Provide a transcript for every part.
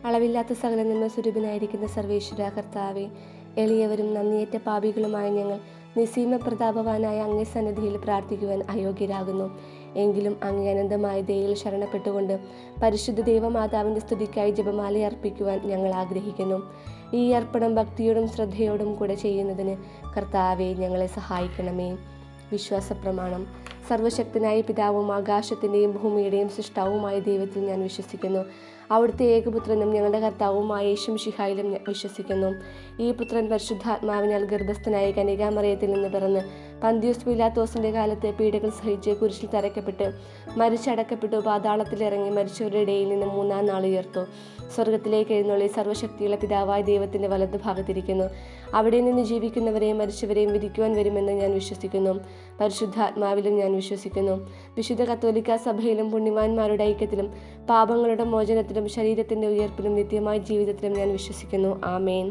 അളവില്ലാത്ത സകല നന്മ സ്വരൂപനായിരിക്കുന്ന സർവേശ്വര കർത്താവെ, എളിയവരും നന്ദിയേറ്റ പാപികളുമായ ഞങ്ങൾ നിസ്സീമ പ്രതാപവാനായ അങ്ങേ സന്നിധിയിൽ പ്രാർത്ഥിക്കുവാൻ അയോഗ്യരാകുന്നു. എങ്കിലും അങ്ങേ അനന്തമായ ദയയിൽ ശരണപ്പെട്ടുകൊണ്ട് പരിശുദ്ധ ദൈവമാതാവിൻ്റെ സ്തുതിക്കായി ജപമാല അർപ്പിക്കുവാൻ ഞങ്ങൾ ആഗ്രഹിക്കുന്നു. ഈ അർപ്പണം ഭക്തിയോടും ശ്രദ്ധയോടും കൂടെ ചെയ്യുന്നതിന് കർത്താവെ ഞങ്ങളെ സഹായിക്കണമേ. വിശ്വാസപ്രമാണം. സർവശക്തനായ പിതാവും ആകാശത്തിൻ്റെയും ഭൂമിയുടെയും സൃഷ്ടാവുമായ ദൈവത്തിൽ ഞാൻ വിശ്വസിക്കുന്നു. അവിടുത്തെ ഏകപുത്രനും ഞങ്ങളുടെ കർത്താവുമായ യേശു മിശിഹായിലും ഞാൻ വിശ്വസിക്കുന്നു. ഈ പുത്രൻ പരിശുദ്ധാത്മാവിനാൽ ഗർഭസ്ഥനായ കന്യകാമറിയത്തിൽ നിന്ന് പിറന്ന് പന്തിയോസ് പീലാത്തോസിൻ്റെ കാലത്ത് പീഡകൾ സഹിച്ച് കുരിശിൽ തറയ്ക്കപ്പെട്ട് മരിച്ചടക്കപ്പെട്ടു, പാതാളത്തിലിറങ്ങി മരിച്ചവരുടെ ഇടയിൽ നിന്ന് മൂന്നാം നാൾ ഉയർത്തു. സ്വർഗത്തിലേക്ക് എഴുന്നള്ളി സർവ്വശക്തിയുള്ള പിതാവായ ദൈവത്തിൻ്റെ വലതുഭാഗത്തിരിക്കുന്നു. അവിടെ നിന്ന് ജീവിക്കുന്നവരെയും മരിച്ചവരെയും വിധിക്കുവാൻ വരുമെന്ന് ഞാൻ വിശ്വസിക്കുന്നു. പരിശുദ്ധാത്മാവിലും ഞാൻ വിശ്വസിക്കുന്നു. വിശുദ്ധ കത്തോലിക്ക സഭയിലും പുണ്യവാന്മാരുടെ ഐക്യത്തിലും പാപങ്ങളുടെ മോചനത്തിലും ശരീരത്തിൻ്റെ ഉയർപ്പിലും നിത്യമായ ജീവിതത്തിലും ഞാൻ വിശ്വസിക്കുന്നു. ആമേൻ.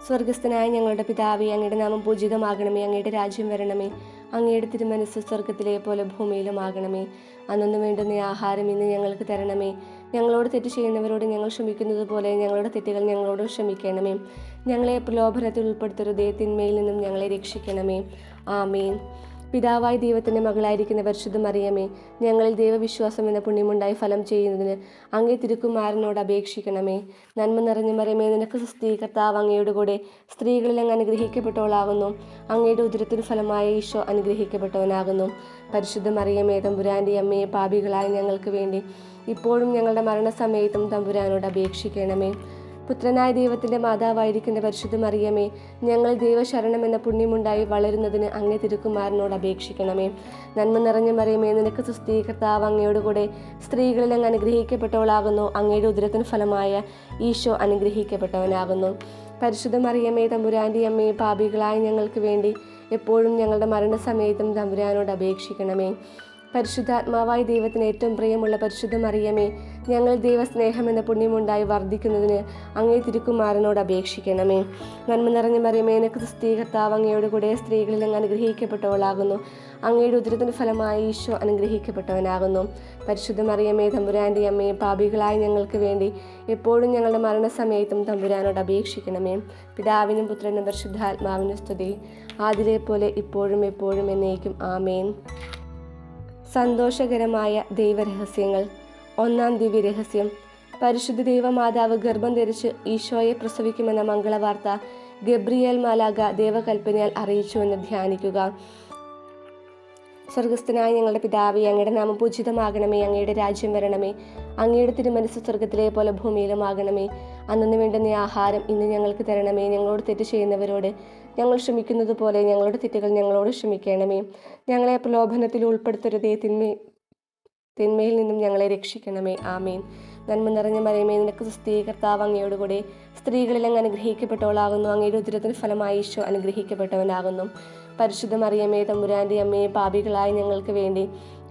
സ്വർഗസ്ഥനായ ഞങ്ങളുടെ പിതാവേ, അങ്ങയുടെ നാമം പൂജിതമാകണമേ. അങ്ങയുടെ രാജ്യം വരണമേ. അങ്ങയുടെ തിരുമനസ്സ് സ്വർഗത്തിലെ പോലെ ഭൂമിയിലുമാകണമേ. അന്നു വേണ്ടുന്ന ആഹാരം ഇന്ന് ഞങ്ങൾക്ക് തരണമേ. ഞങ്ങളോട് തെറ്റ് ചെയ്യുന്നവരോട് ഞങ്ങൾ ക്ഷമിക്കുന്നത് പോലെ ഞങ്ങളുടെ തെറ്റുകൾ ഞങ്ങളോട് ക്ഷമിക്കണമേ. ഞങ്ങളെ പ്രലോഭനത്തിൽ ഉൾപ്പെടുത്തരുതേ, തിന്മയിൽ നിന്നും ഞങ്ങളെ രക്ഷിക്കണമേ. ആമേൻ. പിതാവായ ദൈവത്തിൻ്റെ മകളായിരിക്കുന്ന പരിശുദ്ധ മറിയമേ, ഞങ്ങളിൽ ദൈവവിശ്വാസം എന്ന പുണ്യമുണ്ടായി ഫലം ചെയ്യുന്നതിന് അങ്ങേ തിരുക്കുമാരനോട് അപേക്ഷിക്കണമേ. നന്മ നിറഞ്ഞ മറിയമേ, നിനക്ക് സ്വസ്തി, കർത്താവ് അങ്ങയുടെ കൂടെ സ്ത്രീകളിൽ അങ്ങ് അനുഗ്രഹിക്കപ്പെട്ടവളാകുന്നു. അങ്ങയുടെ ഉദരത്തിന് ഫലമായ ഈശോ അനുഗ്രഹിക്കപ്പെട്ടവനാകുന്നു. പരിശുദ്ധ മറിയമേ, തമ്പുരാൻ്റെ അമ്മയെ, പാപികളായ ഞങ്ങൾക്ക് വേണ്ടി ഇപ്പോഴും ഞങ്ങളുടെ മരണസമയത്തും തമ്പുരാനോട് അപേക്ഷിക്കണമേ. പുത്രനായ ദൈവത്തിൻ്റെ മാതാവായിരിക്കുന്ന പരിശുദ്ധ മറിയമേ, ഞങ്ങൾ ദൈവശരണം എന്ന പുണ്യമുണ്ടായി വളരുന്നതിന് അങ്ങേ തിരുക്കുമാരനോട് അപേക്ഷിക്കണമേ. നന്മ നിറഞ്ഞ മറിയമേ, നിനക്ക് സ്വസ്തി, കർത്താവ് അങ്ങയോട് കൂടെ സ്ത്രീകളിൽ അങ്ങ് അനുഗ്രഹിക്കപ്പെട്ടവളാകുന്നു. അങ്ങയുടെ ഉദരത്തിന് ഫലമായ ഈശോ അനുഗ്രഹിക്കപ്പെട്ടവനാകുന്നു. പരിശുദ്ധ മറിയമേ, തമ്പുരാൻ്റെ അമ്മയെ, പാപികളായ ഞങ്ങൾക്ക് വേണ്ടി എപ്പോഴും ഞങ്ങളുടെ മരണസമയത്തും തമ്പുരാനോട് അപേക്ഷിക്കണമേ. പരിശുദ്ധാത്മാവായ ദൈവത്തിന് ഏറ്റവും പ്രിയമുള്ള പരിശുദ്ധ മറിയമേ, ഞങ്ങൾ ദൈവസ്നേഹം എന്ന പുണ്യമുണ്ടായി വർദ്ധിക്കുന്നതിന് അങ്ങേ തിരുക്കുമാരനോട് അപേക്ഷിക്കണമേ. നന്മ നിറഞ്ഞ മറിയമേ, നിനക്ക് സ്വസ്തി, കർത്താവ് അങ്ങയോട് കൂടെ സ്ത്രീകളിൽ അങ്ങ് അനുഗ്രഹിക്കപ്പെട്ടവളാകുന്നു. അങ്ങയുടെ ഉദരത്തിന് ഫലമായി ഈശോ അനുഗ്രഹിക്കപ്പെട്ടവനാകുന്നു. പരിശുദ്ധ മറിയമേ, തമ്പുരാൻ്റെ അമ്മയെ, പാപികളായ ഞങ്ങൾക്ക് വേണ്ടി എപ്പോഴും ഞങ്ങളുടെ മരണസമയത്തും തമ്പുരാനോട് അപേക്ഷിക്കണമേ. പിതാവിനും പുത്രനും പരിശുദ്ധാത്മാവിനും സ്തുതി, ആദിലെ പോലെ ഇപ്പോഴും എപ്പോഴും എന്നേക്കും. ആമേൻ. സന്തോഷകരമായ ദൈവരഹസ്യങ്ങൾ. ഒന്നാം ദിവ്യരഹസ്യം. പരിശുദ്ധ ദൈവമാതാവ് ഗർഭം ധരിച്ച് ഈശോയെ പ്രസവിക്കുമെന്ന മംഗളവാർത്ത ഗബ്രിയേൽ മാലാഖ ദൈവകൽപ്പനയാൽ അറിയിച്ചുവെന്ന് ധ്യാനിക്കുക. സ്വർഗസ്ഥനായ ഞങ്ങളുടെ പിതാവേ, അങ്ങയുടെ നാമം പൂജിതമാകണമേ. അങ്ങയുടെ രാജ്യം വരണമേ. അങ്ങയുടെ തിരുമനസ്സ് സ്വർഗത്തിലെ പോലെ ഭൂമിയിലുമാകണമേ. അന്നു വേണ്ടുന്ന ആഹാരം ഇന്ന് ഞങ്ങൾക്ക് തരണമേ. ഞങ്ങളോട് തെറ്റ് ചെയ്യുന്നവരോട് ഞങ്ങൾ ക്ഷമിക്കുന്നത് പോലെ ഞങ്ങളുടെ തെറ്റുകൾ ഞങ്ങളോട് ക്ഷമിക്കണമേ. ഞങ്ങളെ പ്രലോഭനത്തിൽ ഉൾപ്പെടുത്തരുതേ, തിന്മയിൽ നിന്നും ഞങ്ങളെ രക്ഷിക്കണമേ. ആമേൻ. നന്മ നിറഞ്ഞ മറിയമേ, നിനക്ക് സ്വസ്തി, കർത്താവ് അങ്ങയോട് കൂടെ സ്ത്രീകളിൽ അങ്ങ് അനുഗ്രഹിക്കപ്പെട്ടവളാകുന്നു. അങ്ങയുടെ ഉദരത്തിന് ഫലമായി ഈശോ അനുഗ്രഹിക്കപ്പെട്ടവനാകുന്നു. പരിശുദ്ധ മറിയമേ, തമ്പുരാൻ്റെ അമ്മയെ, പാപികളായ ഞങ്ങൾക്ക് വേണ്ടി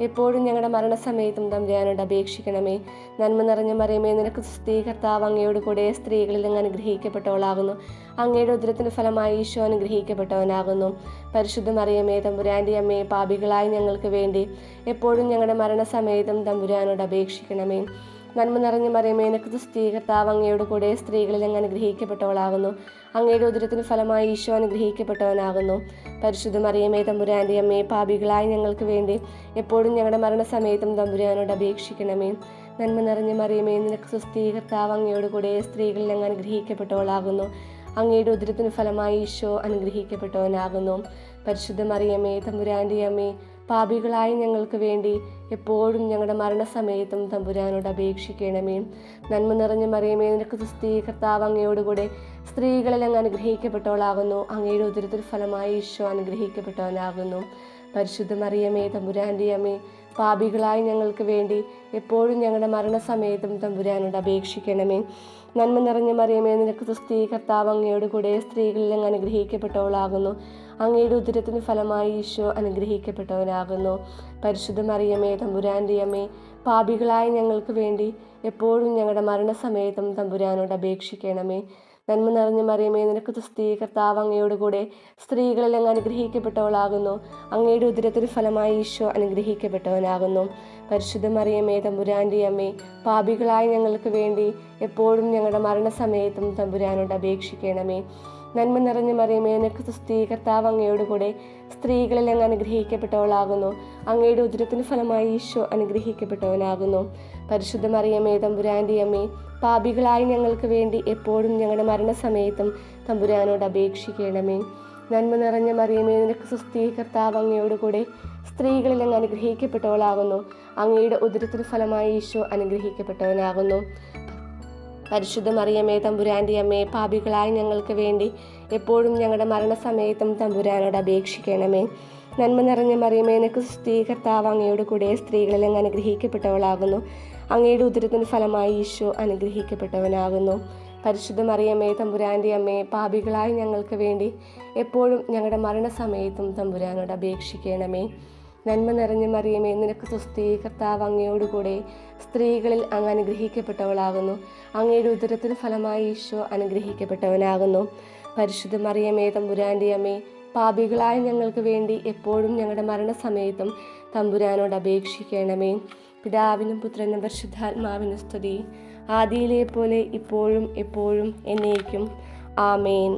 എപ്പോഴും ഞങ്ങളുടെ മരണസമയത്തും തമ്പുരാനോട് അപേക്ഷിക്കണമേ. നന്മ നിറഞ്ഞ മറിയമേ, നിനക്ക് സ്വസ്തി, കർത്താവ് അങ്ങയോട് കൂടെ സ്ത്രീകളിൽ അങ്ങ് അനുഗ്രഹിക്കപ്പെട്ടവളാകുന്നു. അങ്ങയുടെ ഉദരത്തിന് ഫലമായി ഈശോ അനുഗ്രഹിക്കപ്പെട്ടവനാകുന്നു. പരിശുദ്ധ മറിയമേ, തമ്പുരാൻ്റെ അമ്മയെ, പാപികളായ ഞങ്ങൾക്ക് വേണ്ടി എപ്പോഴും ഞങ്ങളുടെ മരണസമയത്തും തമ്പുരാനോട് അപേക്ഷിക്കണമേ. നന്മ നിറഞ്ഞ മറിയമേ, നിനക്ക് സ്വസ്തി, കർത്താവ് അങ്ങയോട് കൂടെ സ്ത്രീകളിൽ അങ്ങ് അനുഗ്രഹിക്കപ്പെട്ടവളാകുന്നു. അങ്ങയുടെ ഉദരത്തിന് ഫലമായി ഈശോ അനുഗ്രഹിക്കപ്പെട്ടവനാകുന്നു. പരിശുദ്ധ മറിയമേ, തമ്പുരാൻ്റെ അമ്മയെ, പാപികളായ ഞങ്ങൾക്ക് വേണ്ടി എപ്പോഴും ഞങ്ങളുടെ മരണസമയത്തും തമ്പുരാനോട് അപേക്ഷിക്കണമേ. നന്മ നിറഞ്ഞ മറിയമേ, നിനക്ക് സ്വസ്തി, കർത്താവ് അങ്ങയോട് കൂടെ സ്ത്രീകളിൽ അങ്ങ് അനുഗ്രഹിക്കപ്പെട്ടവളാകുന്നു. അങ്ങയുടെ ഉദരത്തിന് ഫലമായി ഈശോ അനുഗ്രഹിക്കപ്പെട്ടവനാകുന്നു. പരിശുദ്ധ മറിയമേ, തമ്പുരാൻ്റെ അമ്മയെ, പാപികളായ ഞങ്ങൾക്ക് വേണ്ടി എപ്പോഴും ഞങ്ങളുടെ മരണസമയത്തും തമ്പുരാനോട് അപേക്ഷിക്കണമേ. നന്മ നിറഞ്ഞ മറിയമേ, നിനക്ക് സ്വസ്തി, കർത്താവ് അങ്ങയോടുകൂടെ സ്ത്രീകളിൽ അങ്ങ് അനുഗ്രഹിക്കപ്പെട്ടവളാകുന്നു. അങ്ങയുടെ ഉദരത്തിൽ ഫലമായി ഈശോ അനുഗ്രഹിക്കപ്പെട്ടവനാകുന്നു. പരിശുദ്ധ മറിയമേ, തമ്പുരാൻ്റെ അമ്മേ, പാപികളായ ഞങ്ങൾക്ക് വേണ്ടി എപ്പോഴും ഞങ്ങളുടെ മരണസമയത്തും തമ്പുരാനോട് അപേക്ഷിക്കണമേ. നന്മ നിറഞ്ഞ മറിയമേ, നിനക്ക് സ്വസ്തി, കർത്താവ് അങ്ങയോട് കൂടെ സ്ത്രീകളിൽ അങ്ങ് അനുഗ്രഹിക്കപ്പെട്ടവളാകുന്നു. അങ്ങയുടെ ഉദരത്തിന് ഫലമായി ഈശോ അനുഗ്രഹിക്കപ്പെട്ടവനാകുന്നു. പരിശുദ്ധ മറിയമേ, തമ്പുരാൻ്റെ അമ്മേ, പാപികളായ ഞങ്ങൾക്ക് വേണ്ടി എപ്പോഴും ഞങ്ങളുടെ മരണസമയത്തും തമ്പുരാനോട് അപേക്ഷിക്കണമേ. നന്മ നിറഞ്ഞ മറിയമേ, നിനക്ക് സ്വസ്തി, കർത്താവ് അങ്ങയോട് കൂടെ സ്ത്രീകളിൽ അങ്ങ് അനുഗ്രഹിക്കപ്പെട്ടവളാകുന്നു. അങ്ങയുടെ ഉദരത്തിന് ഫലമായി ഈശോ അനുഗ്രഹിക്കപ്പെട്ടവനാകുന്നു. പരിശുദ്ധ മറിയമേ തമ്പുരാൻ്റെ അമ്മേ, പാപികളായ ഞങ്ങൾക്ക് വേണ്ടി എപ്പോഴും ഞങ്ങളുടെ മരണസമയത്തും തമ്പുരാനോട് അപേക്ഷിക്കണമേ. നന്മ നിറഞ്ഞ മറിയമേ, നിനക്ക് സ്തുതി, കർത്താവ് അങ്ങയോട് കൂടെ സ്ത്രീകളിൽ അങ്ങ് അനുഗ്രഹിക്കപ്പെട്ടവളാകുന്നു. അങ്ങയുടെ ഉദരത്തിന് ഫലമായി ഈശോ അനുഗ്രഹിക്കപ്പെട്ടവനാകുന്നു. പരിശുദ്ധ മറിയമേ തമ്പുരാൻ്റെ അമ്മേ, പാപികളായ ഞങ്ങൾക്ക് വേണ്ടി എപ്പോഴും ഞങ്ങളുടെ മരണസമയത്തും തമ്പുരാനോട് അപേക്ഷിക്കണമേ. നന്മ നിറഞ്ഞ മറിയമേ, നിനക്ക് സ്തുതി, കർത്താവ് അങ്ങയോട് കൂടെ സ്ത്രീകളിൽ അങ്ങ് അനുഗ്രഹിക്കപ്പെട്ടവളാകുന്നു. അങ്ങയുടെ ഉദരത്തിന് ഫലമായി ഈശോ അനുഗ്രഹിക്കപ്പെട്ടവനാകുന്നു. പരിശുദ്ധ മറിയമേ തമ്പുരാൻ്റെ അമ്മേ, പാപികളായ ഞങ്ങൾക്ക് വേണ്ടി എപ്പോഴും ഞങ്ങളുടെ മരണസമയത്തും തമ്പുരാനോട് അപേക്ഷിക്കണമേ. നന്മ നിറഞ്ഞ മറിയമേ, നിനക്ക് സ്തുതി, കർത്താവ് അങ്ങയോട് കൂടെ സ്ത്രീകളിൽ അങ്ങ് അനുഗ്രഹിക്കപ്പെട്ടവളാകുന്നു. അങ്ങയുടെ ഉദരത്തിന് ഫലമായി ഈശോ അനുഗ്രഹിക്കപ്പെട്ടവനാകുന്നു. പരിശുദ്ധ മറിയമേ തമ്പുരാൻ്റെ അമ്മേ, പാപികളായ ഞങ്ങൾക്ക് വേണ്ടി എപ്പോഴും ഞങ്ങളുടെ മരണസമയത്തും തമ്പുരാനോട് അപേക്ഷിക്കണമേ. നന്മ നിറഞ്ഞ മറിയമേ, നിനക്ക് സ്തുതി, കർത്താവ് അങ്ങയോട് കൂടെ സ്ത്രീകളിൽ അങ്ങ് അനുഗ്രഹിക്കപ്പെട്ടവളാകുന്നു. അങ്ങയുടെ ഉദരത്തിന് ഫലമായി ഈശോ അനുഗ്രഹിക്കപ്പെട്ടവനാകുന്നു. പരിശുദ്ധ മറിയമേ തമ്പുരാൻ്റെ അമ്മേ, പാപികളായ ഞങ്ങൾക്ക് വേണ്ടി എപ്പോഴും ഞങ്ങളുടെ മരണസമയത്തും തമ്പുരാനോട് അപേക്ഷിക്കണമേ. പിതാവിനും പുത്രനും പരിശുദ്ധാത്മാവിനും സ്തുതി, ആദിയിലെ പോലെ ഇപ്പോഴും എപ്പോഴും എന്നേക്കും. ആമേൻ.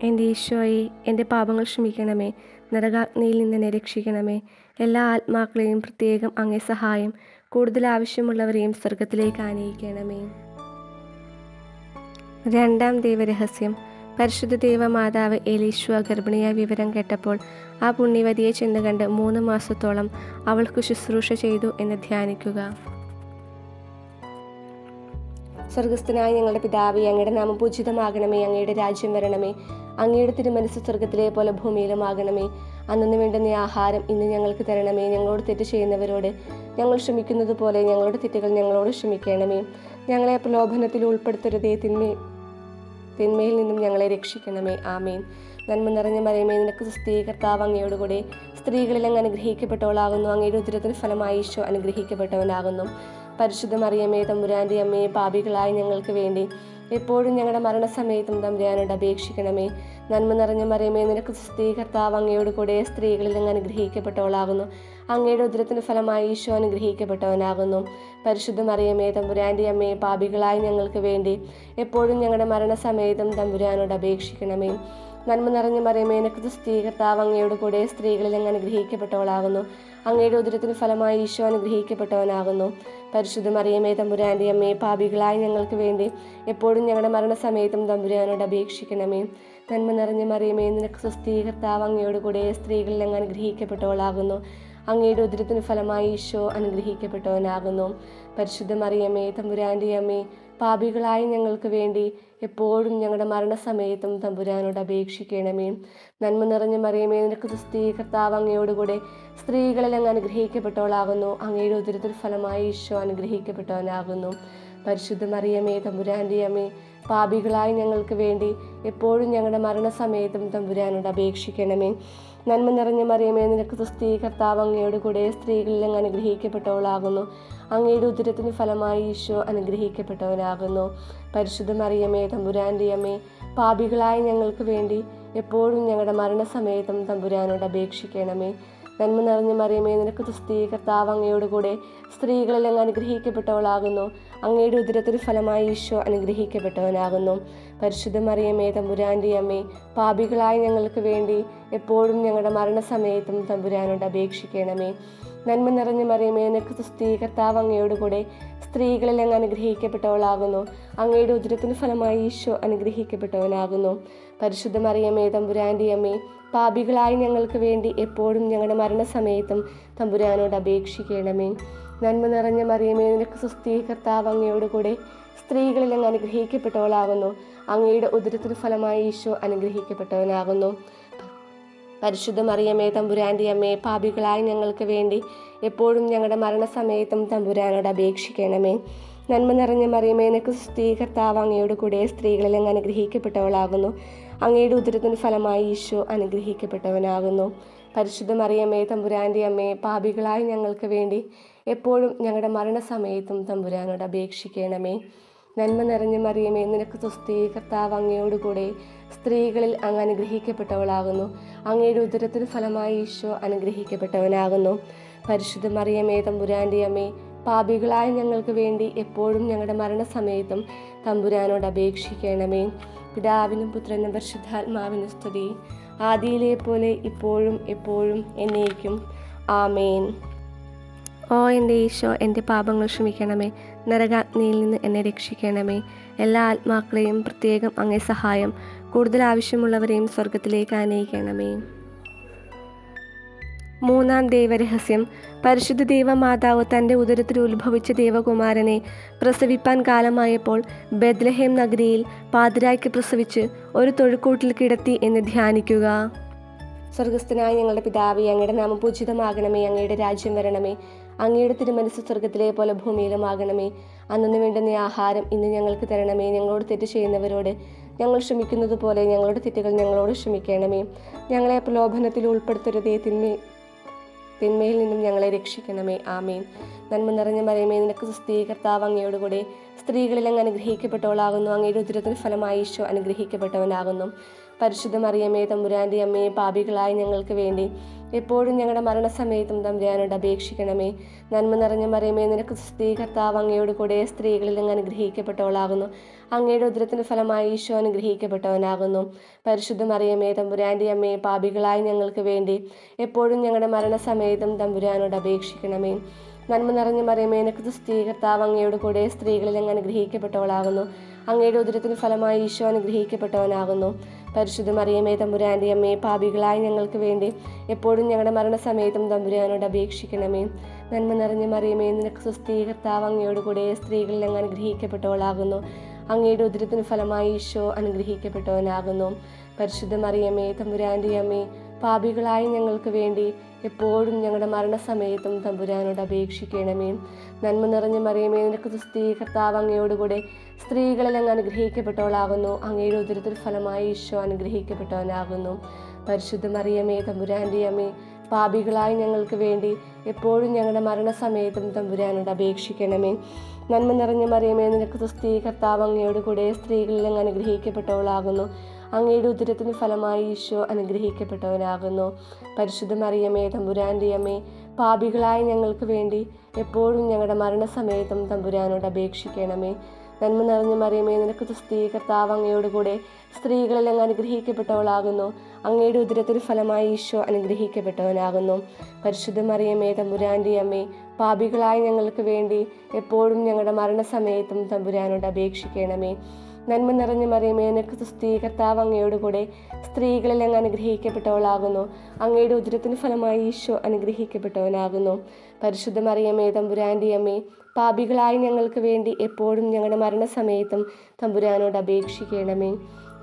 എൻ്റെ ഈശോയെ, എൻ്റെ പാപങ്ങൾ ക്ഷമിക്കണമേ. നരകാഗ്നിയിൽ നിന്ന് എന്നെ രക്ഷിക്കണമേ. എല്ലാ ആത്മാക്കളെയും, പ്രത്യേകം അങ്ങേ സഹായം കൂടുതൽ ആവശ്യമുള്ളവരെയും സ്വർഗത്തിലേക്ക് ആനയിക്കണമേ. രണ്ടാം ദൈവരഹസ്യം. പരിശുദ്ധ ദൈവമാതാവ് എലീശുവ ഗർഭിണിയായ വിവരം കേട്ടപ്പോൾ ആ പുണ്യവതിയെ ചെന്ന് കണ്ട് 3 മാസത്തോളം അവൾക്ക് ശുശ്രൂഷ ചെയ്തു എന്ന് ധ്യാനിക്കുക. സ്വർഗസ്ഥനായ ഞങ്ങളുടെ പിതാവേ, അങ്ങയുടെ നാമം പൂജിതമാകണമേ. അങ്ങയുടെ രാജ്യം വരണമേ. അങ്ങയുടെ തിരുമനസ്സ് സ്വർഗത്തിലെ പോലെ ഭൂമിയിലുമാകണമേ. അന്നു വേണ്ടുന്ന ആഹാരം ഇന്ന് ഞങ്ങൾക്ക് തരണമേ. ഞങ്ങളോട് തെറ്റ് ചെയ്യുന്നവരോട് ഞങ്ങൾ ക്ഷമിക്കുന്നത് പോലെ ഞങ്ങളുടെ തെറ്റുകൾ ഞങ്ങളോട് ക്ഷമിക്കണമേ. ഞങ്ങളെ പ്രലോഭനത്തിൽ ഉൾപ്പെടുത്തരുതേ, തിന്മയിൽ നിന്നും ഞങ്ങളെ രക്ഷിക്കണമേ. ആമേൻ. നന്മ നിറഞ്ഞ മറിയമേ, നിനക്ക് സ്തുതി, കർത്താവ് അങ്ങയോട് കൂടെ സ്ത്രീകളിൽ അങ്ങ് അനുഗ്രഹിക്കപ്പെട്ടവളാകുന്നു. അങ്ങയുടെ ഉദരത്തിന് ഫലമായി ഈശോ അനുഗ്രഹിക്കപ്പെട്ടവനാകുന്നു. പരിശുദ്ധ മറിയമേ തമ്പുരാൻ്റെ അമ്മേ, പാപികളായ ഞങ്ങൾക്ക് വേണ്ടി എപ്പോഴും ഞങ്ങളുടെ മരണസമയത്തും തമ്പുരാനോട് അപേക്ഷിക്കണമേ. നന്മ നിറഞ്ഞ മറിയമേ, നിനക്ക് സ്തുതി, കർത്താവ് അങ്ങയോട് കൂടെ സ്ത്രീകളിൽ അങ്ങ് അനുഗ്രഹിക്കപ്പെട്ടവളാകുന്നു. അങ്ങയുടെ ഉദരത്തിന് ഫലമായി ഈശോ അനുഗ്രഹിക്കപ്പെട്ടവനാകുന്നു. പരിശുദ്ധ മറിയമേ തമ്പുരാൻ്റെ അമ്മേ, പാപികളായ ഞങ്ങൾക്ക് വേണ്ടി എപ്പോഴും ഞങ്ങളുടെ മരണസമയത്തും തമ്പുരാനോട് അപേക്ഷിക്കണമേ. നന്മ നിറഞ്ഞ മറിയമേ, നിനക്ക് സ്തുതി, കർത്താവ് അങ്ങയോട് കൂടെ സ്ത്രീകളിൽ അങ്ങ് അനുഗ്രഹിക്കപ്പെട്ടവളാകുന്നു. അങ്ങയുടെ ഉദരത്തിന് ഫലമായി ഈശോ അനുഗ്രഹിക്കപ്പെട്ടവനാകുന്നു. പരിശുദ്ധ മറിയമേ തമ്പുരാൻ്റെ അമ്മേ, പാപികളായ ഞങ്ങൾക്ക് വേണ്ടി എപ്പോഴും ഞങ്ങളുടെ മരണസമയത്തും തമ്പുരാനോട് അപേക്ഷിക്കണമേ. നന്മ നിറഞ്ഞ മറിയമേ, നിനക്ക് സ്തുതി, കർത്താവ് അങ്ങയോട് കൂടെ സ്ത്രീകളിൽ അങ്ങ് അനുഗ്രഹിക്കപ്പെട്ടവളാകുന്നു. അങ്ങയുടെ ഉദരത്തിന് ഫലമായി ഈശോ അനുഗ്രഹിക്കപ്പെട്ടവനാകുന്നു. പരിശുദ്ധ മറിയമേ തമ്പുരാൻ്റെ അമ്മേ, പാപികളായ ഞങ്ങൾക്ക് വേണ്ടി എപ്പോഴും ഞങ്ങളുടെ മരണസമയത്തും തമ്പുരാനോട് അപേക്ഷിക്കണമേ. നന്മ നിറഞ്ഞ മറിയമേ, നിനക്ക് സ്തുതി, കർത്താവ് അങ്ങയോട് കൂടെ സ്ത്രീകളിൽ അങ്ങ് അനുഗ്രഹിക്കപ്പെട്ടവളാകുന്നു. അങ്ങയുടെ ഉദരത്തിൽ ഫലമായി ഈശോ അനുഗ്രഹിക്കപ്പെട്ടവനാകുന്നു. പരിശുദ്ധ മറിയമേ തമ്പുരാൻ്റെ അമ്മേ, പാപികളായ ഞങ്ങൾക്ക് വേണ്ടി എപ്പോഴും ഞങ്ങളുടെ മരണസമയത്തും തമ്പുരാനോട് അപേക്ഷിക്കണമേ. നന്മ നിറഞ്ഞ മറിയമേ, നിനക്ക് സ്തുതി, കർത്താവ് അങ്ങയോട് കൂടെ സ്ത്രീകളിൽ അങ്ങ് അനുഗ്രഹിക്കപ്പെട്ടവളാകുന്നു. അങ്ങയുടെ ഉദരത്തിന് ഫലമായി ഈശോ അനുഗ്രഹിക്കപ്പെട്ടവനാകുന്നു. പരിശുദ്ധ മറിയമേ തമ്പുരാൻ്റെ അമ്മേ, പാപികളായ ഞങ്ങൾക്ക് വേണ്ടി എപ്പോഴും ഞങ്ങളുടെ മരണസമയത്തും തമ്പുരാനോട് അപേക്ഷിക്കണമേ. നന്മ നിറഞ്ഞ മറിയമേ, നിനക്ക് സ്തുതി, കർത്താവ് അങ്ങയോട് കൂടെ സ്ത്രീകളിൽ അങ്ങ് അനുഗ്രഹിക്കപ്പെട്ടവളാകുന്നു. അങ്ങയുടെ ഉദരത്തിന് ഫലമായി ഈശോ അനുഗ്രഹിക്കപ്പെട്ടവനാകുന്നു. പരിശുദ്ധ മറിയമേ തമ്പുരാൻ്റെ അമ്മേ, പാപികളായ ഞങ്ങൾക്ക് വേണ്ടി എപ്പോഴും ഞങ്ങളുടെ മരണസമയത്തും തമ്പുരാനോട് അപേക്ഷിക്കണമേ. നന്മ നിറഞ്ഞ മറിയമേ, നിനക്ക് സ്തുതി, കർത്താവ് അങ്ങയോട് കൂടെ സ്ത്രീകളിൽ അങ്ങ് അനുഗ്രഹിക്കപ്പെട്ടവളാകുന്നു. അങ്ങയുടെ ഉദരത്തിന് ഫലമായി ഈശോ അനുഗ്രഹിക്കപ്പെട്ടവനാകുന്നു. പരിശുദ്ധ മറിയമേ തമ്പുരാൻ്റെ അമ്മേ, പാപികളായ ഞങ്ങൾക്ക് വേണ്ടി എപ്പോഴും ഞങ്ങളുടെ മരണസമയത്തും തമ്പുരാനോട് അപേക്ഷിക്കണമേ. നന്മ നിറഞ്ഞ മറിയമേ, നിനക്ക് സ്തുതി, കർത്താവ് അങ്ങയോട് കൂടെ സ്ത്രീകളിൽ അങ്ങ് അനുഗ്രഹിക്കപ്പെട്ടവളാകുന്നു. അങ്ങയുടെ ഉദരത്തിന് ഫലമായി ഈശോ അനുഗ്രഹിക്കപ്പെട്ടവനാകുന്നു. പരിശുദ്ധ മറിയമേ തമ്പുരാൻ്റെ അമ്മേ, പാപികളായ ഞങ്ങൾക്ക് വേണ്ടി എപ്പോഴും ഞങ്ങളുടെ മരണസമയത്തും തമ്പുരാനോട് അപേക്ഷിക്കണമേ. നന്മ നിറഞ്ഞ മറിയമേ, നിനക്ക് സ്തുതി, കർത്താവ് അങ്ങയോട് കൂടെ സ്ത്രീകളിൽ അങ്ങ് അനുഗ്രഹിക്കപ്പെട്ടവളാകുന്നു. അങ്ങയുടെ ഉദരത്തിന് ഫലമായി ഈശോ അനുഗ്രഹിക്കപ്പെട്ടവനാകുന്നു. പരിശുദ്ധ മറിയമേ തമ്പുരാൻ്റെ അമ്മേ, പാപികളായ ഞങ്ങൾക്ക് വേണ്ടി എപ്പോഴും ഞങ്ങളുടെ മരണസമയത്തും തമ്പുരാനോട് അപേക്ഷിക്കണമേ. നന്മ നിറഞ്ഞ മറിയമേ, നിനക്ക് സ്തുതി, കർത്താവ് അങ്ങയോട് കൂടെ സ്ത്രീകളിൽ അങ്ങ് അനുഗ്രഹിക്കപ്പെട്ടവളാകുന്നു. അങ്ങയുടെ ഉദരത്തിന് ഫലമായി ഈശോ അനുഗ്രഹിക്കപ്പെട്ടവനാകുന്നു. പരിശുദ്ധ മറിയമേ തമ്പുരാൻ്റെ അമ്മേ, പാപികളായ ഞങ്ങൾക്ക് വേണ്ടി എപ്പോഴും ഞങ്ങളുടെ മരണസമയത്തും തമ്പുരാനോട് അപേക്ഷിക്കണമേ. പിതാവിനും പുത്രനും പരിശുദ്ധാത്മാവിനും സ്തുതി, ആദിയിലെ പോലെ ഇപ്പോഴും എപ്പോഴും എന്നേക്കും. ആമേൻ. ഓ എൻ്റെ ഈശോ, എൻ്റെ പാപങ്ങൾ ക്ഷമിക്കണമേ. നരകാഗ്നിയിൽ നിന്ന് എന്നെ രക്ഷിക്കണമേ. എല്ലാ ആത്മാക്കളെയും, പ്രത്യേകം അങ്ങേ സഹായം കൂടുതൽ ആവശ്യമുള്ളവരെയും സ്വർഗത്തിലേക്ക് ആനയിക്കണമേ. മൂന്നാം ദൈവരഹസ്യം. പരിശുദ്ധ ദൈവമാതാവ് തൻ്റെ ഉദരത്തിൽ ഉത്ഭവിച്ച ദേവകുമാരനെ പ്രസവിപ്പാൻ കാലമായപ്പോൾ ബെത്ലഹേം നഗരിയിൽ പാതിരായ്ക്ക് പ്രസവിച്ച് ഒരു തൊഴുക്കൂട്ടിൽ കിടത്തി എന്ന് ധ്യാനിക്കുക. സ്വർഗസ്ഥനായ ഞങ്ങളുടെ പിതാവേ, അങ്ങയുടെ നാമം പൂജിതമാകണമേ. അങ്ങയുടെ രാജ്യം വരണമേ. അങ്ങയുടെ തിരുമനസ്സ് സ്വർഗത്തിലെ പോലെ ഭൂമിയിലുമാകണമേ. അന്നു വേണ്ടുന്ന ആഹാരം ഇന്ന് ഞങ്ങൾക്ക് തരണമേ. ഞങ്ങളോട് തെറ്റ് ചെയ്യുന്നവരോട് ഞങ്ങൾ ക്ഷമിക്കുന്നത് പോലെ ഞങ്ങളുടെ തെറ്റുകൾ ഞങ്ങളോട് ക്ഷമിക്കണമേ. ഞങ്ങളെ പ്രലോഭനത്തിൽ ഉൾപ്പെടുത്തരുതേ, തിന്മയിൽ നിന്നും ഞങ്ങളെ രക്ഷിക്കണമേ. ആമേൻ. നന്മ നിറഞ്ഞ മറിയമേ, നിനക്ക് സ്തുതി. കർത്താവ് അങ്ങയോട് കൂടെ സ്ത്രീകളിൽ അങ്ങ് അനുഗ്രഹിക്കപ്പെട്ടവളാകുന്നു. അങ്ങയുടെ ഉദരത്തിന് ഫലമായി ഈശോ അനുഗ്രഹിക്കപ്പെട്ടവനാകുന്നു. പരിശുദ്ധ മറിയമേ തമ്പുരാൻ്റെ അമ്മേ, പാപികളായ ഞങ്ങൾക്ക് വേണ്ടി എപ്പോഴും ഞങ്ങളുടെ മരണസമയത്തും തമ്പുരാനോട് അപേക്ഷിക്കണമേ. നന്മ നിറഞ്ഞ മറിയമേ, നിനക്ക് സ്തുതി. കർത്താവ് അങ്ങയോട് കൂടെ സ്ത്രീകളിൽ അങ്ങ് അനുഗ്രഹിക്കപ്പെട്ടവളാകുന്നു. അങ്ങയുടെ ഉദരത്തിന് ഫലമായി ഈശോ അനുഗ്രഹിക്കപ്പെട്ടവനാകുന്നു. പരിശുദ്ധ മറിയമേ തമ്പുരാൻ്റെ അമ്മേ, പാപികളായ ഞങ്ങൾക്ക് വേണ്ടി എപ്പോഴും ഞങ്ങളുടെ മരണസമയത്തും തമ്പുരാനോട് അപേക്ഷിക്കണമേ. നന്മ നിറഞ്ഞ മറിയമേ, നിനക്ക് സ്തുതി. കർത്താവ് അങ്ങയോട് കൂടെ സ്ത്രീകളിൽ അങ്ങ് അനുഗ്രഹിക്കപ്പെട്ടവളാകുന്നു. അങ്ങയുടെ ഉദരത്തിന് ഫലമായി ഈശോ അനുഗ്രഹിക്കപ്പെട്ടവനാകുന്നു. പരിശുദ്ധ മറിയമേ തമ്പുരാൻ്റെ അമ്മേ, പാപികളായ ഞങ്ങൾക്ക് വേണ്ടി എപ്പോഴും ഞങ്ങളുടെ മരണസമയത്തും തമ്പുരാനോട് അപേക്ഷിക്കണമേ. നന്മ നിറഞ്ഞ മറിയമേ, നിനക്ക് സ്തുതി. കർത്താവ് അങ്ങയോട് കൂടെ സ്ത്രീകളിൽ അങ്ങ് അനുഗ്രഹിക്കപ്പെട്ടവളാകുന്നു. അങ്ങയുടെ ഉദരത്തിന് ഫലമായി ഈശോ അനുഗ്രഹിക്കപ്പെട്ടവനാകുന്നു. പരിശുദ്ധ മറിയമേ തമ്പുരാൻ്റെ അമ്മേ, പാപികളായ ഞങ്ങൾക്ക് വേണ്ടി എപ്പോഴും ഞങ്ങളുടെ മരണസമയത്തും തമ്പുരാനോട് അപേക്ഷിക്കണമേ. നന്മ നിറഞ്ഞ മറിയമേ, നിനക്ക് സ്തുതി. കർത്താവ് അങ്ങയോടുകൂടെ സ്ത്രീകളിൽ അങ്ങ് അനുഗ്രഹിക്കപ്പെട്ടവളാകുന്നു. അങ്ങയുടെ ഉദരത്തിൽ ഫലമായി ഈശോ അനുഗ്രഹിക്കപ്പെട്ടവനാകുന്നു. പരിശുദ്ധ മറിയമേ തമ്പുരാൻ്റെ അമ്മേ, പാപികളായ ഞങ്ങൾക്ക് വേണ്ടി എപ്പോഴും ഞങ്ങളുടെ മരണസമയത്തും തമ്പുരാനോട് അപേക്ഷിക്കണമേ. നന്മ നിറഞ്ഞ മറിയമേ, നിനക്ക് സ്തുതി. കർത്താവ് അങ്ങയോടുകൂടെ സ്ത്രീകളിൽ അങ്ങ് അനുഗ്രഹിക്കപ്പെട്ടവളാകുന്നു. അങ്ങയുടെ ഉദരത്തിന് ഫലമായി ഈശോ അനുഗ്രഹിക്കപ്പെട്ടവനാകുന്നു. പരിശുദ്ധ മറിയമേ തമ്പുരാൻ്റെ അമ്മേ, പാപികളായ ഞങ്ങൾക്ക് വേണ്ടി എപ്പോഴും ഞങ്ങളുടെ മരണസമയത്തും തമ്പുരാനോട് അപേക്ഷിക്കണമേ. നന്മ നിറഞ്ഞ മറിയമേ, നിനക്ക് സ്തുതി. കർത്താവ് അങ്ങയോടുകൂടെ സ്ത്രീകളിൽ അങ്ങ് അനുഗ്രഹിക്കപ്പെട്ടവളാകുന്നു. അങ്ങയുടെ ഉദരത്തിന് ഫലമായി ഈശോ അനുഗ്രഹിക്കപ്പെട്ടവനാകുന്നു. പരിശുദ്ധ മറിയമേ തമ്പുരാൻ്റെ അമ്മേ, പാപികളായ ഞങ്ങൾക്ക് വേണ്ടി എപ്പോഴും ഞങ്ങളുടെ മരണസമയത്തും തമ്പുരാനോട് അപേക്ഷിക്കണമേ. നന്മ നിറഞ്ഞ മറിയമേ, നിനക്ക് സ്തുതി. കർത്താവ് അങ്ങയോടുകൂടെ സ്ത്രീകളിൽ അങ്ങ് അനുഗ്രഹിക്കപ്പെട്ടവളാകുന്നു. അങ്ങയുടെ ഉദരത്തിന് ഫലമായി ഈശോ അനുഗ്രഹിക്കപ്പെട്ടവനാകുന്നു. പരിശുദ്ധ മറിയമേ തമ്പുരാൻ്റെ അമ്മേ, പാപികളായ ഞങ്ങൾക്ക് വേണ്ടി എപ്പോഴും ഞങ്ങളുടെ മരണസമയത്തും തമ്പുരാനോട് അപേക്ഷിക്കണമേ.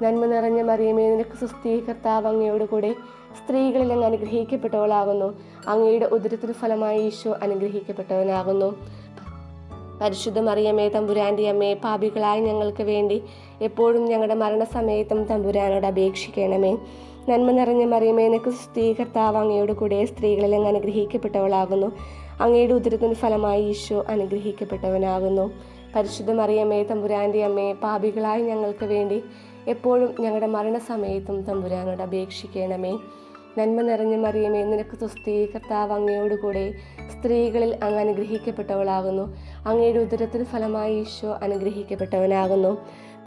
നന്മ നിറഞ്ഞ മറിയമേ, നിനക്ക് സ്തുതി. കർത്താവ് അങ്ങയോടുകൂടെ സ്ത്രീകളിൽ അങ്ങ് അനുഗ്രഹിക്കപ്പെട്ടവളാകുന്നു. അങ്ങയുടെ ഉദരത്തിന് ഫലമായി ഈശോ അനുഗ്രഹിക്കപ്പെട്ടവനാകുന്നു. പരിശുദ്ധ മറിയമേ തമ്പുരാൻ്റെ അമ്മേ, പാപികളായ ഞങ്ങൾക്ക് വേണ്ടി എപ്പോഴും ഞങ്ങളുടെ മരണസമയത്തും തമ്പുരാനോട് അപേക്ഷിക്കണമേ. നന്മ നിറഞ്ഞ മറിയമേ, നിനക്ക് സ്തുതി. കർത്താവ് അങ്ങയോട് കൂടെ സ്ത്രീകളിൽ അങ്ങ് അനുഗ്രഹിക്കപ്പെട്ടവളാകുന്നു. അങ്ങയുടെ ഉദരത്തിന് ഫലമായി ഈശോ അനുഗ്രഹിക്കപ്പെട്ടവനാകുന്നു. പരിശുദ്ധ മറിയമേ തമ്പുരാൻ്റെ അമ്മേ, പാപികളായ ഞങ്ങൾക്ക് വേണ്ടി എപ്പോഴും ഞങ്ങളുടെ മരണസമയത്തും തമ്പുരാനോട് അപേക്ഷിക്കണമേ. നന്മ നിറഞ്ഞ മറിയമേ, നിനക്ക് സ്തുതി. കർത്താവ് അങ്ങയോടുകൂടെ സ്ത്രീകളിൽ അങ്ങ് അനുഗ്രഹിക്കപ്പെട്ടവളാകുന്നു. അങ്ങയുടെ ഉദരത്തിന് ഫലമായി ഈശോ അനുഗ്രഹിക്കപ്പെട്ടവനാകുന്നു.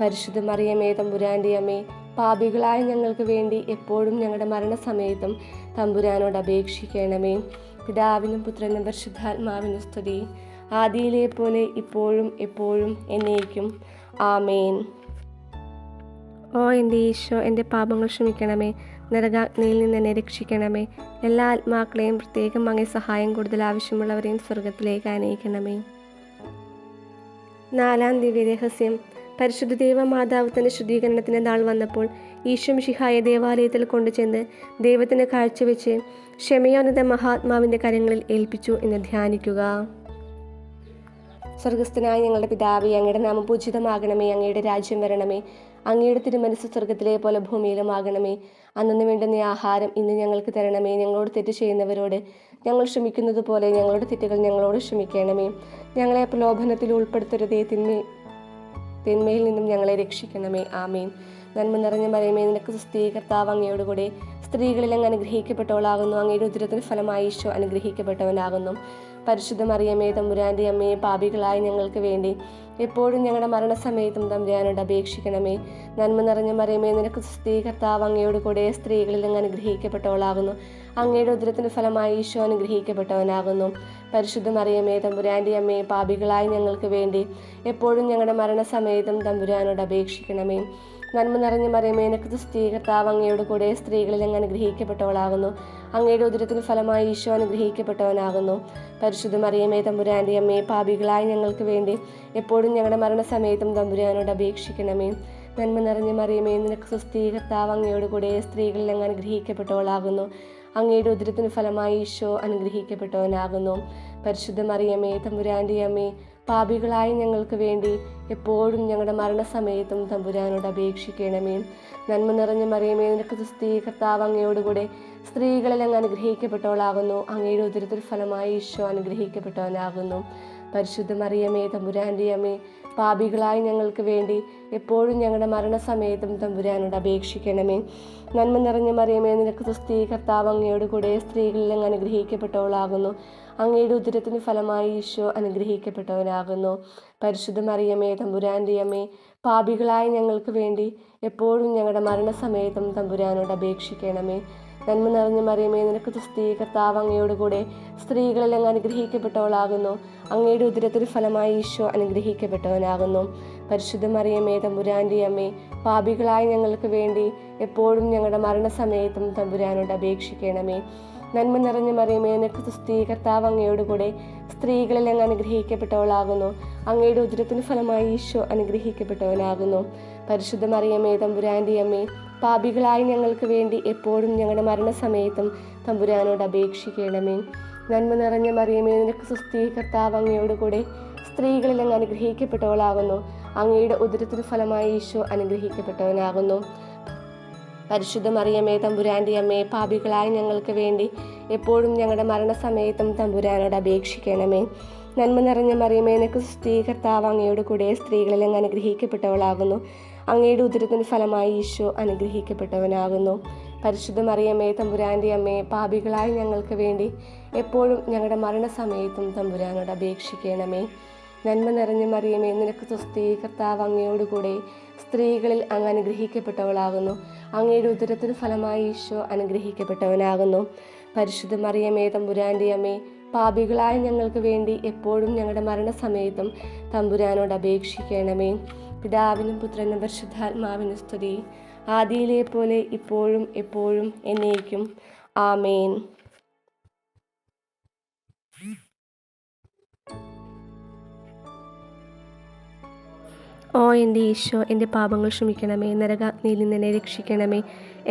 പരിശുദ്ധ മറിയമേ തമ്പുരാൻ്റെ അമ്മേ, പാപികളായ ഞങ്ങൾക്ക് വേണ്ടി എപ്പോഴും ഞങ്ങളുടെ മരണസമയത്തും തമ്പുരാനോട് അപേക്ഷിക്കണമേ. പിതാവിനും പുത്രനും പരിശുദ്ധാത്മാവിനും സ്തുതി, ആദിയിലെ പോലെ ഇപ്പോഴും എപ്പോഴും എന്നേക്കും. ആമേൻ. ഓ എൻ്റെ ഈശോ, എൻ്റെ പാപങ്ങൾ ക്ഷമിക്കണമേ. നരകാഗ്നിയിൽ നിന്ന് എന്നെ രക്ഷിക്കണമേ. എല്ലാ ആത്മാക്കളെയും, പ്രത്യേകം അങ്ങേ സഹായം കൂടുതൽ ആവശ്യമുള്ളവരെയും സ്വർഗത്തിലേക്ക് ആനയിക്കണമേ. നാലാം ദിവ്യരഹസ്യം. പരിശുദ്ധ ദൈവമാതാവ് തൻ്റെ ശുദ്ധീകരണത്തിൻ്റെ നാൾ വന്നപ്പോൾ ഈശോ മിശിഹായെ ദേവാലയത്തിൽ കൊണ്ടുചെന്ന് ദൈവത്തിന് കാഴ്ചവെച്ച് ക്ഷമയോന്നത മഹാത്മാവിൻ്റെ കരങ്ങളിൽ ഏൽപ്പിച്ചു എന്ന് ധ്യാനിക്കുക. സ്വർഗസ്ഥനായ ഞങ്ങളുടെ പിതാവേ, അങ്ങയുടെ നാമം പൂജിതമാകണമേ. അങ്ങയുടെ രാജ്യം വരണമേ. അങ്ങയുടെ തിരുമനസ്സ് സ്വർഗത്തിലെ പോലെ ഭൂമിയിലുമാകണമേ. അന്നു വേണ്ടുന്ന ആഹാരം ഇന്ന് ഞങ്ങൾക്ക് തരണമേ. ഞങ്ങളോട് തെറ്റ് ചെയ്യുന്നവരോട് ഞങ്ങൾ ക്ഷമിക്കുന്നത് പോലെ ഞങ്ങളുടെ തെറ്റുകൾ ഞങ്ങളോട് ക്ഷമിക്കണമേ. ഞങ്ങളെ പ്രലോഭനത്തിൽ ഉൾപ്പെടുത്തരുതേ, തിന്മയിൽ നിന്നും ഞങ്ങളെ രക്ഷിക്കണമേ. ആമേൻ. നന്മ നിറഞ്ഞ മറിയമേ, നിനക്ക് സ്തുതി, കർത്താവ് അങ്ങയോട് കൂടെ സ്ത്രീകളിൽ അങ്ങ് അനുഗ്രഹിക്കപ്പെട്ടവളാകുന്നു. അങ്ങയുടെ ഉദരത്തിന് ഫലമായി ഈശോ അനുഗ്രഹിക്കപ്പെട്ടവനാകുന്നു. പരിശുദ്ധ മറിയമേ, തമ്പുരാൻ്റെ അമ്മയെ, പാപികളായ ഞങ്ങൾക്ക് വേണ്ടി എപ്പോഴും ഞങ്ങളുടെ മരണസമയത്തും തമ്പുരാനോട് അപേക്ഷിക്കണമേ. നന്മ നിറഞ്ഞ മറിയമേ, നിനക്ക് സ്തുതി, കർത്താവ് അങ്ങയോട് കൂടെ സ്ത്രീകളിൽ അങ്ങ് അനുഗ്രഹിക്കപ്പെട്ടവളാകുന്നു. അങ്ങയുടെ ഉദരത്തിന് ഫലമായി ഈശോ അനുഗ്രഹിക്കപ്പെട്ടവനാകുന്നു. പരിശുദ്ധ മറിയമേ, തമ്പുരാൻ്റെ അമ്മയെ, പാപികളായ ഞങ്ങൾക്ക് വേണ്ടി എപ്പോഴും ഞങ്ങളുടെ മരണസമയത്തും തമ്പുരാനോട് അപേക്ഷിക്കണമേ. നന്മ നിറഞ്ഞ മറിയമേ, നിനക്ക് സ്തുതി, കർത്താവ് അങ്ങയോട് കൂടെ സ്ത്രീകളിൽ അങ്ങ് അനുഗ്രഹിക്കപ്പെട്ടവളാകുന്നു. അങ്ങയുടെ ഉദരത്തിന് ഫലമായി ഈശോ അനുഗ്രഹിക്കപ്പെട്ടവനാകുന്നു. പരിശുദ്ധ മറിയമേ, തമ്പുരാൻ്റെ അമ്മയെ, പാപികളായ ഞങ്ങൾക്ക് വേണ്ടി എപ്പോഴും ഞങ്ങളുടെ മരണസമയത്തും തമ്പുരാനോട് അപേക്ഷിക്കണമേ. നന്മ നിറഞ്ഞ മറിയമേ, നിനക്ക് സ്തുതി, കർത്താവ് അങ്ങയോട് കൂടെ സ്ത്രീകളിൽ അങ്ങ് അനുഗ്രഹിക്കപ്പെട്ടവളാകുന്നു. അങ്ങയുടെ ഉദരത്തിന് ഫലമായി ഈശോ അനുഗ്രഹിക്കപ്പെട്ടവനാകുന്നു. പരിശുദ്ധ മറിയമേ, തമ്പുരാൻ്റെ അമ്മയെ, പാപികളായ ഞങ്ങൾക്ക് വേണ്ടി എപ്പോഴും ഞങ്ങളുടെ മരണസമയത്തും തമ്പുരാനോട് അപേക്ഷിക്കണമേ. നന്മ നിറഞ്ഞ മറിയമേ, നിനക്ക് സ്തുതി, കർത്താവ് അങ്ങയോട് കൂടെ സ്ത്രീകളിൽ അങ്ങ് അനുഗ്രഹിക്കപ്പെട്ടവളാകുന്നു. അങ്ങയുടെ ഉദരത്തിൽ ഫലമായി ഈശോ അനുഗ്രഹിക്കപ്പെട്ടവനാകുന്നു. പരിശുദ്ധ മറിയമേ, തമ്പുരാൻ്റെ അമ്മയെ, പാപികളായ ഞങ്ങൾക്ക് വേണ്ടി എപ്പോഴും ഞങ്ങളുടെ മരണസമയത്തും തമ്പുരാനോട് അപേക്ഷിക്കണമേ. നന്മ നിറഞ്ഞ മറിയമേ, നിനക്ക് സ്തുതി, കർത്താവ് അങ്ങയോട് കൂടെ സ്ത്രീകളിൽ അങ്ങ് അനുഗ്രഹിക്കപ്പെട്ടവളാകുന്നു. അങ്ങയുടെ ഉദരത്തിന് ഫലമായി ഈശോ അനുഗ്രഹിക്കപ്പെട്ടവനാകുന്നു. പരിശുദ്ധ മറിയമേ, തമ്പുരാൻ്റെ അമ്മയെ, പാപികളായ ഞങ്ങൾക്ക് വേണ്ടി എപ്പോഴും ഞങ്ങളുടെ മരണസമയത്തും തമ്പുരാനോട് അപേക്ഷിക്കണമേ. നന്മ നിറഞ്ഞ മറിയമേ, നിനക്ക് സ്തുതി, കർത്താവ് അങ്ങയോട് കൂടെ സ്ത്രീകളിൽ അങ്ങ് അനുഗ്രഹിക്കപ്പെട്ടവളാകുന്നു. അങ്ങയുടെ ഉദരത്തിന് ഫലമായി ഈശോ അനുഗ്രഹിക്കപ്പെട്ടവനാകുന്നു. പരിശുദ്ധ മറിയമേ, തമ്പുരാൻ്റെ അമ്മയെ, പാപികളായ ഞങ്ങൾക്ക് വേണ്ടി എപ്പോഴും ഞങ്ങളുടെ മരണസമയത്തും തമ്പുരാനോട് അപേക്ഷിക്കണമേ. നന്മ നിറഞ്ഞ മറിയമേ, നിനക്ക് സ്തുതി, കർത്താവ് അങ്ങയോട് കൂടെ സ്ത്രീകളിൽ അങ്ങ് അനുഗ്രഹിക്കപ്പെട്ടവളാകുന്നു. അങ്ങയുടെ ഉദരത്തിന് ഫലമായി ഈശോ അനുഗ്രഹിക്കപ്പെട്ടവനാകുന്നു. പരിശുദ്ധ മറിയമേ, തമ്പുരാൻ്റെ അമ്മയെ, പാപികളായ ഞങ്ങൾക്ക് വേണ്ടി എപ്പോഴും ഞങ്ങളുടെ മരണസമയത്തും തമ്പുരാനോട് അപേക്ഷിക്കണമേ. നന്മ നിറഞ്ഞ മറിയമേ, നിനക്ക് സ്തുതി, കർത്താവ് അങ്ങയോട് കൂടെ സ്ത്രീകളിൽ അങ്ങ് അനുഗ്രഹിക്കപ്പെട്ടവളാകുന്നു. അങ്ങയുടെ ഉദരത്തിന് ഫലമായി ഈശോ അനുഗ്രഹിക്കപ്പെട്ടവനാകുന്നു. പരിശുദ്ധ മറിയമേ, തമ്പുരാൻ്റെ അമ്മയെ, പാപികളായ ഞങ്ങൾക്ക് വേണ്ടി എപ്പോഴും ഞങ്ങളുടെ മരണസമയത്തും തമ്പുരാനോട് അപേക്ഷിക്കണമേ. നന്മ നിറഞ്ഞ മറിയമേ, നിനക്ക് സ്തുതി, കർത്താവ് അങ്ങയോട് കൂടെ സ്ത്രീകളിൽ അങ്ങ് അനുഗ്രഹിക്കപ്പെട്ടവളാകുന്നു. അങ്ങയുടെ ഉദരത്തിന് ഫലമായി ഈശോ അനുഗ്രഹിക്കപ്പെട്ടവനാകുന്നു. പരിശുദ്ധ മറിയമേ, തമ്പുരാൻ്റെ അമ്മയെ, പാപികളായ ഞങ്ങൾക്ക് വേണ്ടി എപ്പോഴും ഞങ്ങളുടെ മരണസമയത്തും തമ്പുരാനോട് അപേക്ഷിക്കണമേ. നന്മ നിറഞ്ഞ മറിയമേ, നിനക്ക് സ്തുതി, കർത്താവ് അങ്ങയോട് കൂടെ സ്ത്രീകളിൽ അങ്ങ് അനുഗ്രഹിക്കപ്പെട്ടവളാകുന്നു. അങ്ങയുടെ ഉദരത്തിന് ഫലമായി ഈശോ അനുഗ്രഹിക്കപ്പെട്ടവനാകുന്നു. പരിശുദ്ധ മറിയമേ, തമ്പുരാൻ്റെ അമ്മയെ, പാപികളായ ഞങ്ങൾക്ക് വേണ്ടി എപ്പോഴും ഞങ്ങളുടെ മരണസമയത്തും തമ്പുരാനോട് അപേക്ഷിക്കണമേ. പിതാവിനും പുത്രനും പരിശുദ്ധാത്മാവിനും സ്തുതി, ആദിയിലെ പോലെ ഇപ്പോഴും എപ്പോഴും എന്നേക്കും. ആമേൻ. ഓ എൻ്റെ ഈശോ, എൻ്റെ പാപങ്ങൾ ക്ഷമിക്കണമേ. നരകാഗ്നിയിൽ നിന്ന് എന്നെ രക്ഷിക്കണമേ.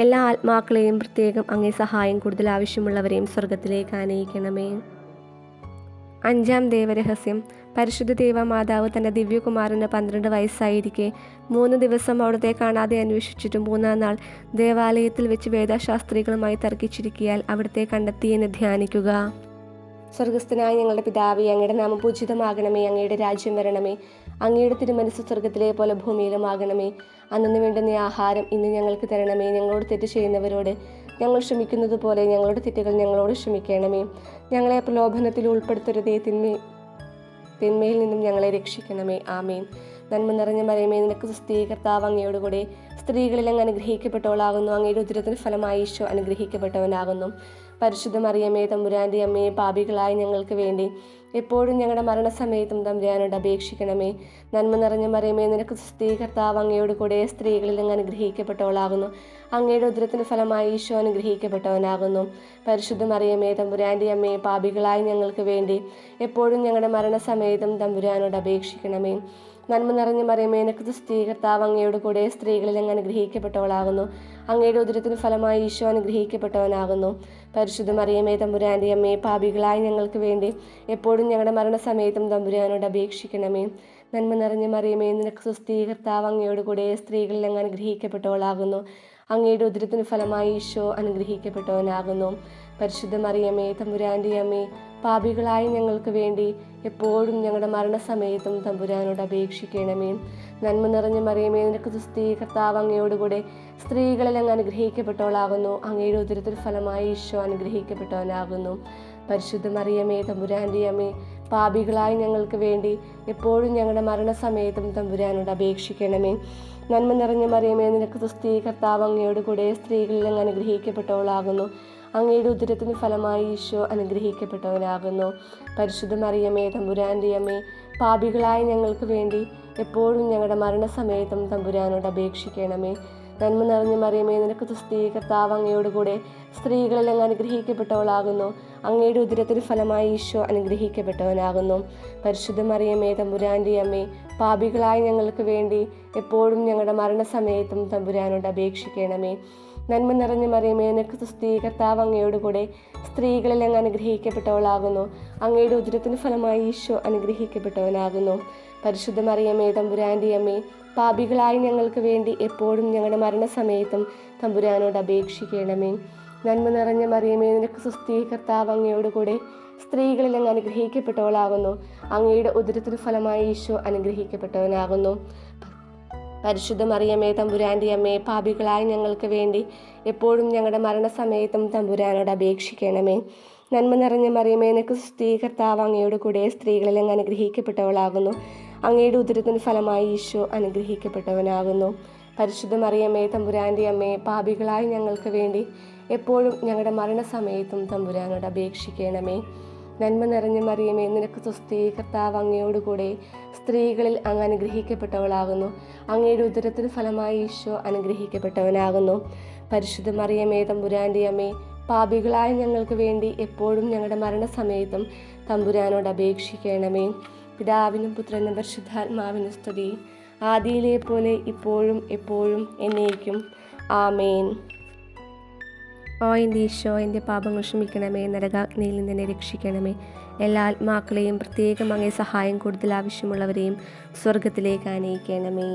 എല്ലാ ആത്മാക്കളെയും, പ്രത്യേകം അങ്ങേ സഹായം കൂടുതൽ ആവശ്യമുള്ളവരെയും സ്വർഗത്തിലേക്ക് ആനയിക്കണമേ. അഞ്ചാം ദേവരഹസ്യം. പരിശുദ്ധ ദേവമാതാവ് തൻ്റെ ദിവ്യകുമാരന് 12 വയസ്സായിരിക്കെ 3 ദിവസം അവിടുത്തെ കാണാതെ അന്വേഷിച്ചിട്ടും 3-ാം നാൾ ദേവാലയത്തിൽ വെച്ച് വേദശാസ്ത്രികളുമായി തർക്കിച്ചിരിക്കിയാൽ അവിടുത്തെ കണ്ടെത്തിയെന്ന് ധ്യാനിക്കുക. സ്വർഗസ്ഥനായ ഞങ്ങളുടെ പിതാവേ, അങ്ങയുടെ നാമം പൂജിതമാകണമേ. അങ്ങയുടെ രാജ്യം വരണമേ. അങ്ങയുടെ തിരുമനസ്സ് സ്വർഗത്തിലെ പോലെ ഭൂമിയിലുമാകണമേ. അന്നു വേണ്ടുന്ന ആഹാരം ഇന്ന് ഞങ്ങൾക്ക് തരണമേ. ഞങ്ങളോട് തെറ്റ് ചെയ്യുന്നവരോട് ഞങ്ങൾ ക്ഷമിക്കുന്നത് പോലെ ഞങ്ങളുടെ തെറ്റുകൾ ഞങ്ങളോട് ക്ഷമിക്കണമേ. ഞങ്ങളെ പ്രലോഭനത്തിൽ ഉൾപ്പെടുത്തരുതേ, തിന്മയിൽ നിന്നും ഞങ്ങളെ രക്ഷിക്കണമേ. ആമേൻ. നന്മ നിറഞ്ഞ മറിയമേ, നിനക്ക് സ്തുതി, കർത്താവ് അങ്ങയോട് കൂടെ സ്ത്രീകളിൽ അങ്ങ് അനുഗ്രഹിക്കപ്പെട്ടവളാകുന്നു. അങ്ങയുടെ ഉദരത്തിന് ഫലമായി ഈശോ അനുഗ്രഹിക്കപ്പെട്ടവനാകുന്നു. പരിശുദ്ധ മറിയമേ, തമ്പുരാൻ്റെ അമ്മയെ, പാപികളായ ഞങ്ങൾക്ക് വേണ്ടി എപ്പോഴും ഞങ്ങളുടെ മരണസമയത്തും തമ്പുരാനോട് അപേക്ഷിക്കണമേ. നന്മ നിറഞ്ഞ മറിയമേ, നിനക്ക് സ്തുതി, കർത്താവ് അങ്ങയോട് കൂടെ സ്ത്രീകളിൽ അങ്ങ് അനുഗ്രഹിക്കപ്പെട്ടവളാകുന്നു. അങ്ങയുടെ ഉദരത്തിന് ഫലമായി ഈശോ അനുഗ്രഹിക്കപ്പെട്ടവനാകുന്നു. പരിശുദ്ധ മറിയമേ, തമ്പുരാൻ്റെ അമ്മയെ, പാപികളായ ഞങ്ങൾക്ക് വേണ്ടി എപ്പോഴും ഞങ്ങളുടെ മരണസമയത്തും തമ്പുരാനോട് അപേക്ഷിക്കണമേ. നന്മ നിറഞ്ഞ മറിയമേ, നിനക്ക് സ്തുതി, കർത്താവ് അങ്ങയോട് കൂടെ സ്ത്രീകളിൽ അങ്ങ് അനുഗ്രഹിക്കപ്പെട്ടവളാകുന്നു. അങ്ങയുടെ ഉദരത്തിന് ഫലമായി ഈശോ അനുഗ്രഹിക്കപ്പെട്ടവനാകുന്നു. പരിശുദ്ധ മറിയമേ, തമ്പുരാൻ്റെ അമ്മയെ, പാപികളായ ഞങ്ങൾക്ക് വേണ്ടി എപ്പോഴും ഞങ്ങളുടെ മരണസമയത്തും തമ്പുരാനോട് അപേക്ഷിക്കണമേ. നന്മ നിറഞ്ഞ മറിയമേ, നിനക്ക് സ്തുതി, കർത്താവ് അങ്ങയോട് കൂടെ സ്ത്രീകളിൽ അങ്ങ് അനുഗ്രഹിക്കപ്പെട്ടവളാകുന്നു. അങ്ങയുടെ ഉദരത്തിന് ഫലമായി ഈശോ അനുഗ്രഹിക്കപ്പെട്ടവനാകുന്നു. പരിശുദ്ധ മറിയമേ, തമ്പുരാൻ്റെ അമ്മയെ, പാപികളായ ഞങ്ങൾക്ക് വേണ്ടി എപ്പോഴും ഞങ്ങളുടെ മരണസമയത്തും തമ്പുരാനോട് അപേക്ഷിക്കണമേ. നന്മ നിറഞ്ഞ മറിയമേ, നിനക്ക് സ്തുതി. കർത്താവ് അങ്ങയോടുകൂടെ സ്ത്രീകളിൽ അങ്ങ് അനുഗ്രഹിക്കപ്പെട്ടവളാകുന്നു. അങ്ങയുടെ ഉദരത്തിൽ ഫലമായി ഈശോ അനുഗ്രഹിക്കപ്പെട്ടവനാകുന്നു. പരിശുദ്ധ മറിയമേ, തമ്പുരാൻ്റെ അമ്മേ, പാപികളായ ഞങ്ങൾക്ക് വേണ്ടി എപ്പോഴും ഞങ്ങളുടെ മരണസമയത്തും തമ്പുരാനോട് അപേക്ഷിക്കണമേ. നന്മ നിറഞ്ഞ മറിയമേ, നിനക്ക് സ്തുതി. കർത്താവ് അങ്ങയോടുകൂടെ സ്ത്രീകളിൽ അങ്ങ് അനുഗ്രഹിക്കപ്പെട്ടവളാകുന്നു. അങ്ങയുടെ ഉദരത്തിന് ഫലമായി ഈശോ അനുഗ്രഹിക്കപ്പെട്ടവനാകുന്നു. പരിശുദ്ധ മറിയമേ, തമ്പുരാൻ്റെ അമ്മേ, പാപികളായ ഞങ്ങൾക്ക് വേണ്ടി എപ്പോഴും ഞങ്ങളുടെ മരണസമയത്തും തമ്പുരാനോട് അപേക്ഷിക്കണമേ. നന്മ നിറഞ്ഞ മറിയമേ, നിനക്ക് സ്തുതി. കർത്താവ് അങ്ങയോടുകൂടെ സ്ത്രീകളിൽ അങ്ങ് അനുഗ്രഹിക്കപ്പെട്ടവളാകുന്നു. അങ്ങയുടെ ഉദരത്തിന് ഫലമായി ഈശോ അനുഗ്രഹിക്കപ്പെട്ടവനാകുന്നു. പരിശുദ്ധ മറിയമേ, തമ്പുരാൻ്റെ അമ്മേ, പാപികളായ ഞങ്ങൾക്ക് വേണ്ടി എപ്പോഴും ഞങ്ങളുടെ മരണസമയത്തും തമ്പുരാനോട് അപേക്ഷിക്കണമേ. നന്മ നിറഞ്ഞ മറിയമേ, നിനക്ക് സ്തുതി. കർത്താവ് അങ്ങയോടുകൂടെ സ്ത്രീകളിൽ അങ്ങ് അനുഗ്രഹിക്കപ്പെട്ടവളാകുന്നു. അങ്ങയുടെ ഉദരത്തിന് ഫലമായി ഈശോ അനുഗ്രഹിക്കപ്പെട്ടവനാകുന്നു. പരിശുദ്ധ മറിയമേ, തമ്പുരാൻ്റെ അമ്മേ, പാപികളായ ഞങ്ങൾക്ക് വേണ്ടി എപ്പോഴും ഞങ്ങളുടെ മരണസമയത്തും തമ്പുരാനോട് അപേക്ഷിക്കണമേ. നന്മ നിറഞ്ഞ മറിയമേ, നിനക്ക് സ്തുതി. കർത്താവ് അങ്ങയോടുകൂടെ സ്ത്രീകളിൽ അങ്ങ് അനുഗ്രഹിക്കപ്പെട്ടവളാകുന്നു. അങ്ങയുടെ ഉദരത്തിന് ഫലമായി ഈശോ അനുഗ്രഹിക്കപ്പെട്ടവനാകുന്നു. പരിശുദ്ധ മറിയമേ, തമ്പുരാൻ്റെ അമ്മേ, പാപികളായ ഞങ്ങൾക്ക് വേണ്ടി എപ്പോഴും ഞങ്ങളുടെ മരണസമയത്തും തമ്പുരാനോട് അപേക്ഷിക്കണമേ. നന്മ നിറഞ്ഞ മറിയമേ, നിനക്ക് സ്തുതി. കർത്താവ് അങ്ങയോടുകൂടെ സ്ത്രീകളിൽ അങ്ങ് അനുഗ്രഹിക്കപ്പെട്ടവളാകുന്നു. അങ്ങയുടെ ഉദരത്തിന് ഫലമായി ഈശോ അനുഗ്രഹിക്കപ്പെട്ടവനാകുന്നു. പരിശുദ്ധ മറിയമേ, തമ്പുരാൻ്റെ അമ്മേ, പാപികളായ ഞങ്ങൾക്ക് വേണ്ടി എപ്പോഴും ഞങ്ങളുടെ മരണസമയത്തും തമ്പുരാനോട് അപേക്ഷിക്കണമേ. നന്മ നിറഞ്ഞ മറിയമേ, നിനക്ക് സ്തുതി. കർത്താവ് അങ്ങയോടുകൂടെ സ്ത്രീകളിൽ അങ്ങ് അനുഗ്രഹിക്കപ്പെട്ടവളാകുന്നു. അങ്ങയുടെ ഉദരത്തിന് ഫലമായി ഈശോ അനുഗ്രഹിക്കപ്പെട്ടവനാകുന്നു. പരിശുദ്ധ മറിയമേ, തമ്പുരാൻ്റെ അമ്മേ, പാപികളായ ഞങ്ങൾക്ക് വേണ്ടി എപ്പോഴും ഞങ്ങളുടെ മരണസമയത്തും തമ്പുരാനോട് അപേക്ഷിക്കണമേ. പിതാവിനും പുത്രനും പരിശുദ്ധാത്മാവിനും സ്തുതി, ആദിയിലെ പോലെ ഇപ്പോഴും എപ്പോഴും എന്നേക്കും. ആമേൻ. ഓ എൻ്റെ ഈശോ, എൻ്റെ പാപങ്ങൾ ക്ഷമിക്കണമേ. നരകാഗ്നിയിൽ നിന്ന് എന്നെ രക്ഷിക്കണമേ. എല്ലാ ആത്മാക്കളെയും, പ്രത്യേകം അങ്ങേ സഹായം കൂടുതൽ ആവശ്യമുള്ളവരെയും സ്വർഗത്തിലേക്ക് ആനയിക്കണമേ.